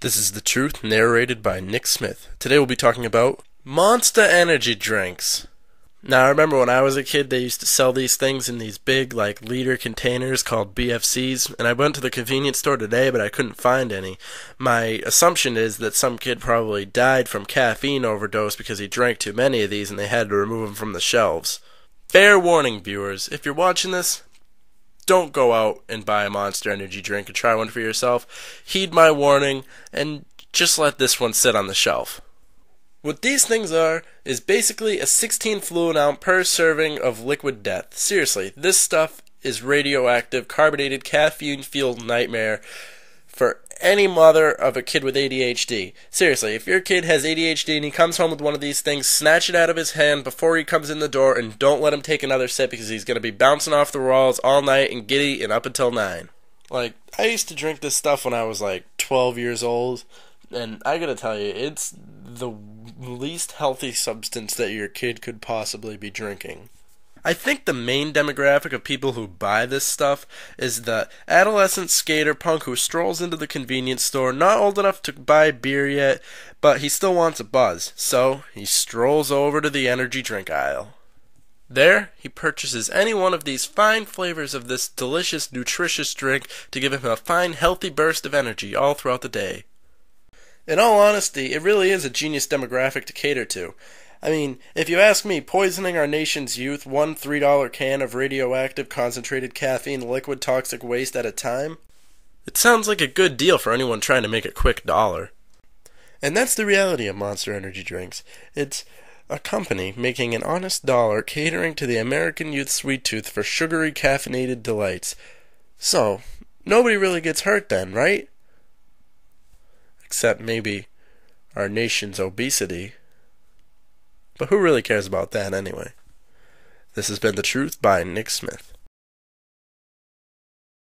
This is The Truth, narrated by Nick Smith. Today we'll be talking about Monster Energy drinks. Now, I remember when I was a kid, they used to sell these things in these big, liter containers called BFCs, and I went to the convenience store today, but I couldn't find any. My assumption is that some kid probably died from caffeine overdose because he drank too many of these and they had to remove them from the shelves. Fair warning, viewers, if you're watching this, don't go out and buy a Monster Energy drink and try one for yourself. Heed my warning and just let this one sit on the shelf. What these things are is basically a 16 fluid ounce per serving of liquid death. Seriously, this stuff is radioactive, carbonated, caffeine-fueled nightmare for any mother of a kid with ADHD. Seriously, if your kid has ADHD and he comes home with one of these things, snatch it out of his hand before he comes in the door and don't let him take another sip because he's going to be bouncing off the walls all night and giddy and up until 9. I used to drink this stuff when I was 12 years old, and I gotta tell you, it's the least healthy substance that your kid could possibly be drinking. I think the main demographic of people who buy this stuff is the adolescent skater punk who strolls into the convenience store, not old enough to buy beer yet, but he still wants a buzz, so he strolls over to the energy drink aisle. There, he purchases any one of these fine flavors of this delicious, nutritious drink to give him a fine, healthy burst of energy all throughout the day. In all honesty, it really is a genius demographic to cater to. I mean, if you ask me, poisoning our nation's youth one $3 can of radioactive concentrated caffeine liquid toxic waste at a time? It sounds like a good deal for anyone trying to make a quick dollar. And that's the reality of Monster Energy drinks. It's a company making an honest dollar catering to the American youth's sweet tooth for sugary caffeinated delights. So, nobody really gets hurt then, right? Except maybe our nation's obesity. But who really cares about that anyway? This has been The Truth by Nick Smith.